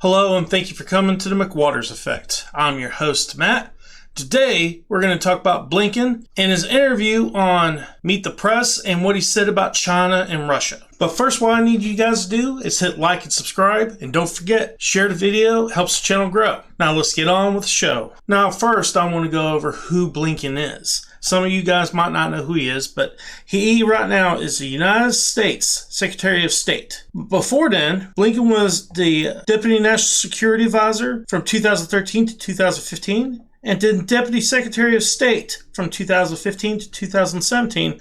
Hello, and thank you for coming to the McWaters Effect. I'm your host, Matt. Today, we're going to talk about Blinken and his interview on Meet the Press and what he said about China and Russia. But first, what I need you guys to do is hit like and subscribe, and don't forget, share the video, helps the channel grow. Now let's get on with the show. Now first, I want to go over who Blinken is. Some of you guys might not know who he is, but he right now is the United States Secretary of State. Before then, Blinken was the Deputy National Security Advisor from 2013 to 2015, and then Deputy Secretary of State from 2015 to 2017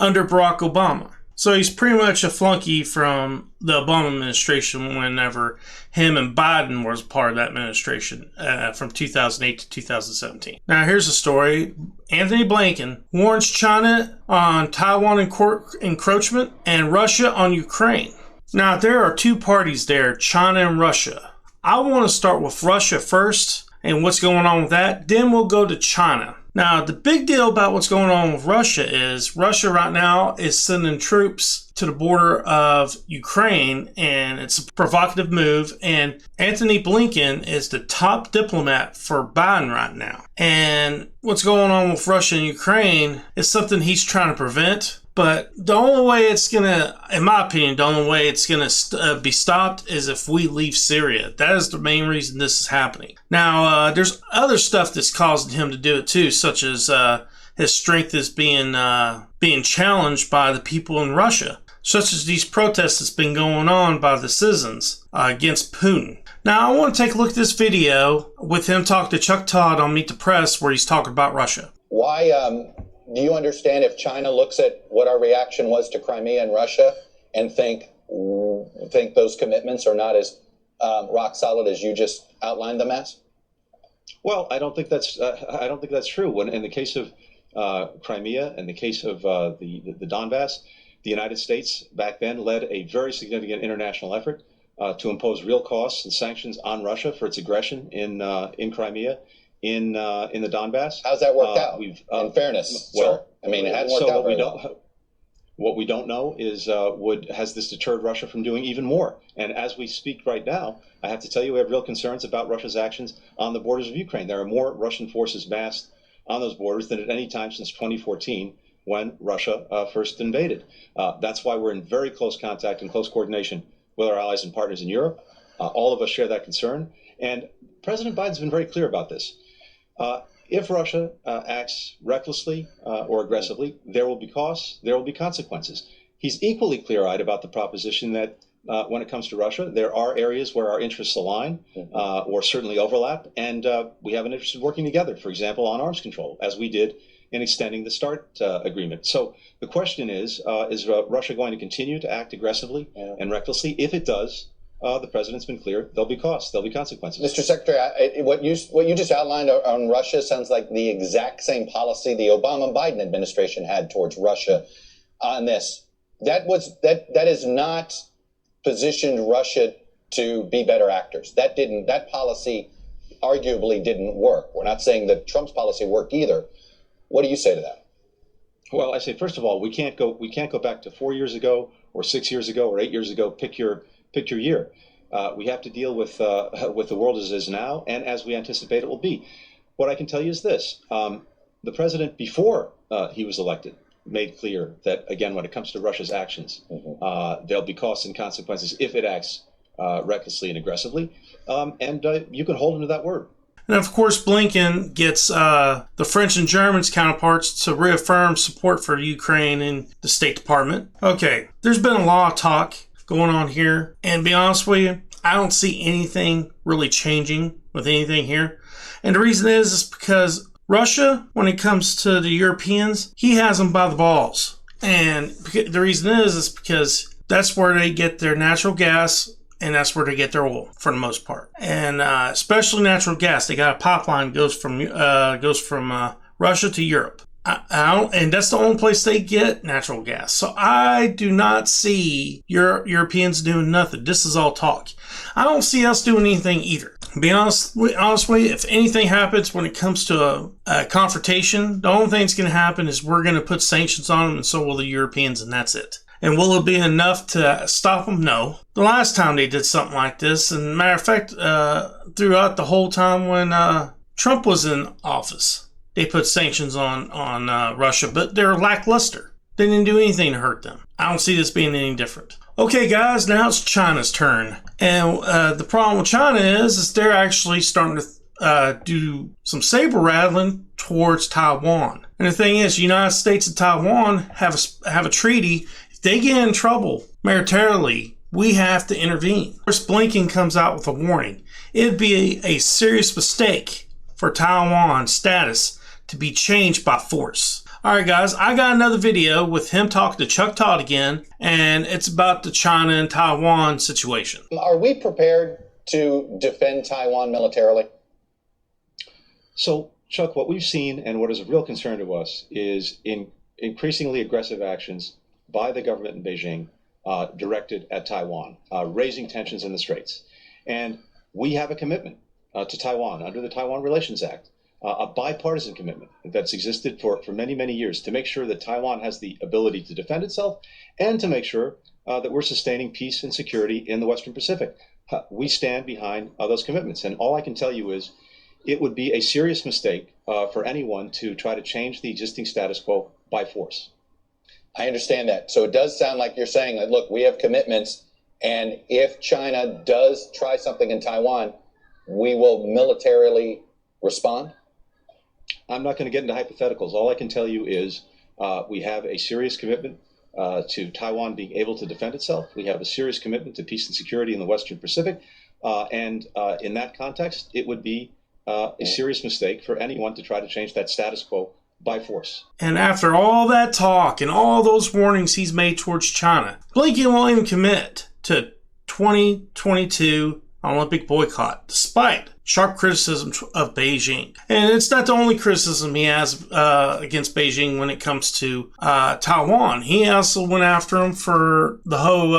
under Barack Obama. So he's pretty much a flunky from the Obama administration whenever him and Biden was part of that administration from 2008 to 2017. Now here's the story. Anthony Blinken warns China on Taiwan encroachment and Russia on Ukraine. Now there are two parties there, China and Russia. I want to start with Russia first and what's going on with that. Then we'll go to China. Now, the big deal about what's going on with Russia is Russia right now is sending troops to the border of Ukraine, and it's a provocative move. And Anthony Blinken is the top diplomat for Biden right now. And what's going on with Russia and Ukraine is something he's trying to prevent. But the only way it's going to, in my opinion, the only way it's going to be stopped is if we leave Syria. That is the main reason this is happening. Now, there's other stuff that's causing him to do it too, such as his strength is being challenged by the people in Russia, such as these protests that's been going on by the citizens against Putin. Now, I want to take a look at this video with him talking to Chuck Todd on Meet the Press where he's talking about Russia. Why do you understand if China looks at what our reaction was to Crimea and Russia and think those commitments are not as rock solid as you just outlined them as? Well, I don't think that's true. When in the case of Crimea and the case of the Donbass, the United States back then led a very significant international effort to impose real costs and sanctions on Russia for its aggression in Crimea. In the Donbass. How's that worked out? In fairness, sir. I mean, it hadn't worked out very well. What we don't know is has this deterred Russia from doing even more? And as we speak right now, I have to tell you, we have real concerns about Russia's actions on the borders of Ukraine. There are more Russian forces massed on those borders than at any time since 2014, when Russia first invaded. That's why we're in very close contact and close coordination with our allies and partners in Europe. All of us share that concern. And President Biden's been very clear about this. If Russia acts recklessly or aggressively, there will be costs, there will be consequences. He's equally clear-eyed about the proposition that when it comes to Russia, there are areas where our interests align or certainly overlap, and we have an interest in working together, for example, on arms control, as we did in extending the START agreement. So the question is Russia going to continue to act aggressively and recklessly? If it does, the president's been clear, there'll be costs, there'll be consequences. Mr. Secretary, what you just outlined on Russia sounds like the exact same policy the Obama-Biden administration had towards Russia on this. That is not positioned Russia to be better actors. That policy arguably didn't work. We're not saying that Trump's policy worked either. What do you say to that? Well, I say, first of all, we can't go back to 4 years ago or 6 years ago or 8 years ago. Pick your year. We have to deal with the world as it is now and as we anticipate it will be. What I can tell you is this. The president, before he was elected, made clear that, again, when it comes to Russia's actions, there'll be costs and consequences if it acts recklessly and aggressively. And you can hold him to that word. And of course, Blinken gets the French and Germans counterparts to reaffirm support for Ukraine in the State Department. Okay, there's been a lot of talk going on here, and to be honest with you, I don't see anything really changing with anything here. And the reason is because Russia, when it comes to the Europeans, he has them by the balls. And the reason is because that's where they get their natural gas, and that's where they get their oil for the most part. And especially natural gas, they got a pipeline goes from Russia to Europe. And that's the only place they get natural gas. So I do not see Europeans doing nothing. This is all talk. I don't see us doing anything either. To be honest with you, if anything happens when it comes to a confrontation, the only thing that's going to happen is we're going to put sanctions on them, and so will the Europeans, and that's it. And will it be enough to stop them? No. The last time they did something like this, and matter of fact, throughout the whole time when Trump was in office, they put sanctions on Russia, but they're lackluster. They didn't do anything to hurt them. I don't see this being any different. Okay, guys, now it's China's turn. And the problem with China is they're actually starting to do some saber rattling towards Taiwan. And the thing is, the United States and Taiwan have a treaty. If they get in trouble militarily, we have to intervene. Of course, Blinken comes out with a warning. It'd be a serious mistake for Taiwan's status to be changed by force. All right, guys, I got another video with him talking to Chuck Todd again, and it's about the China and Taiwan situation. Are we prepared to defend Taiwan militarily? So, Chuck, what we've seen and what is a real concern to us is increasingly aggressive actions by the government in Beijing directed at Taiwan, raising tensions in the Straits. And we have a commitment to Taiwan under the Taiwan Relations Act. A bipartisan commitment that's existed for many, many years to make sure that Taiwan has the ability to defend itself and to make sure that we're sustaining peace and security in the Western Pacific. We stand behind those commitments. And all I can tell you is it would be a serious mistake for anyone to try to change the existing status quo by force. I understand that. So it does sound like you're saying that, look, we have commitments, and if China does try something in Taiwan, we will militarily respond? I'm not going to get into hypotheticals. All I can tell you is we have a serious commitment to Taiwan being able to defend itself. We have a serious commitment to peace and security in the Western Pacific. And in that context, it would be a serious mistake for anyone to try to change that status quo by force. And after all that talk and all those warnings he's made towards China, Blinken won't even commit to 2022 Olympic boycott, despite sharp criticism of Beijing. And it's not the only criticism he has against Beijing when it comes to Taiwan. He also went after him for the whole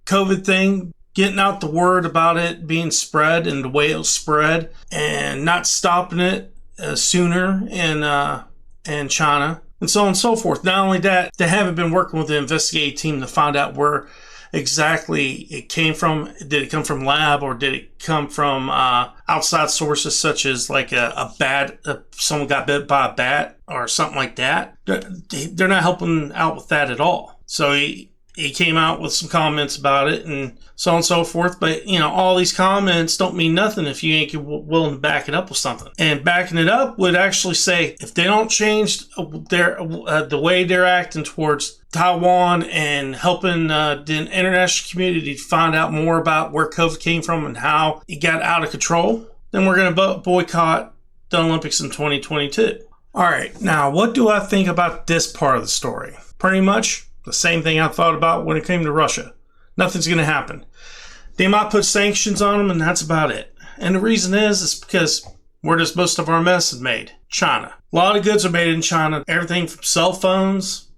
COVID thing, getting out the word about it being spread and the way it was spread, and not stopping it sooner in China, and so on and so forth. Not only that, they haven't been working with the investigative team to find out where exactly it came from. Did it come from lab, or did it come from outside sources such as like a bat, someone got bit by a bat or something like that? They're not helping out with that at all. So he came out with some comments about it and so on and so forth. But, all these comments don't mean nothing if you ain't willing to back it up with something. And backing it up would actually say if they don't change the way they're acting towards Taiwan and helping the international community to find out more about where COVID came from and how it got out of control, then we're going to boycott the Olympics in 2022. All right, now what do I think about this part of the story? Pretty much the same thing I thought about when it came to Russia. Nothing's going to happen. They might put sanctions on them, and that's about it. And the reason is because where does most of our medicine made? China. A lot of goods are made in China. Everything from cell phones,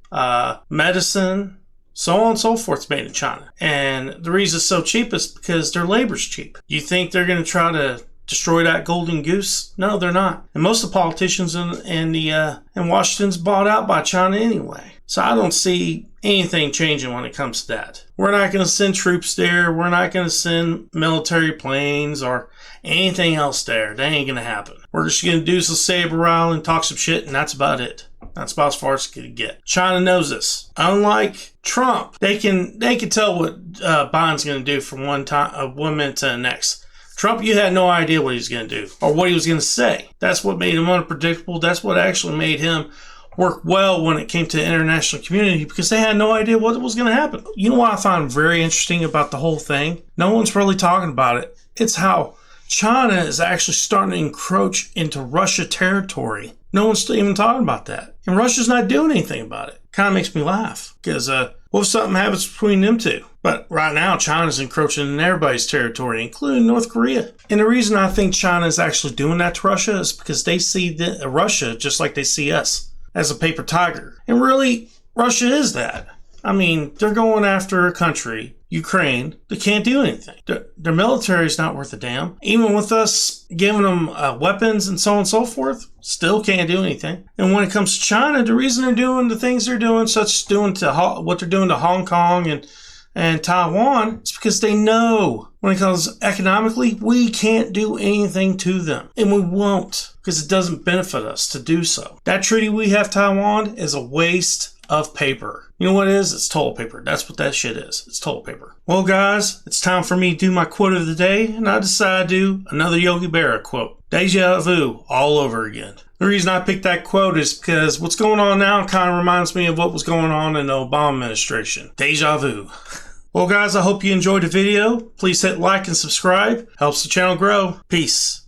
medicine, so on and so forth is made in China. And the reason it's so cheap is because their labor's cheap. You think they're going to try to destroy that golden goose? No, they're not. And most of the politicians in Washington's bought out by China anyway. So I don't see anything changing when it comes to that. We're not going to send troops there. We're not going to send military planes or anything else there. That ain't going to happen. We're just going to do some saber rattling and talk some shit, and that's about it. That's about as far as it's going to get. China knows this. Unlike Trump, they can tell what Biden's going to do from one minute to the next. Trump, you had no idea what he was going to do or what he was going to say. That's what made him unpredictable. That's what actually made him work well when it came to the international community, because they had no idea what was going to happen. You know what I find very interesting about the whole thing? No one's really talking about it. It's how China is actually starting to encroach into Russia territory. No one's even talking about that. And Russia's not doing anything about it. Kind of makes me laugh, because what if something happens between them two? But right now, China's encroaching in everybody's territory, including North Korea. And the reason I think China is actually doing that to Russia is because they see Russia just like they see us, as a paper tiger. And really, Russia is that. I mean, they're going after a country Ukraine, they can't do anything. Their military is not worth a damn. Even with us giving them weapons and so on and so forth, still can't do anything. And when it comes to China, the reason they're doing the things they're doing, such as what they're doing to Hong Kong and Taiwan, is because they know when it comes economically, we can't do anything to them. And we won't, because it doesn't benefit us to do so. That treaty we have Taiwan is a waste of paper. You know what it is? It's toilet paper. That's what that shit is. It's toilet paper. Well, guys, it's time for me to do my quote of the day, and I decided to do another Yogi Berra quote. Deja vu all over again. The reason I picked that quote is because what's going on now kind of reminds me of what was going on in the Obama administration. Deja vu. Well, guys, I hope you enjoyed the video. Please hit like and subscribe. Helps the channel grow. Peace.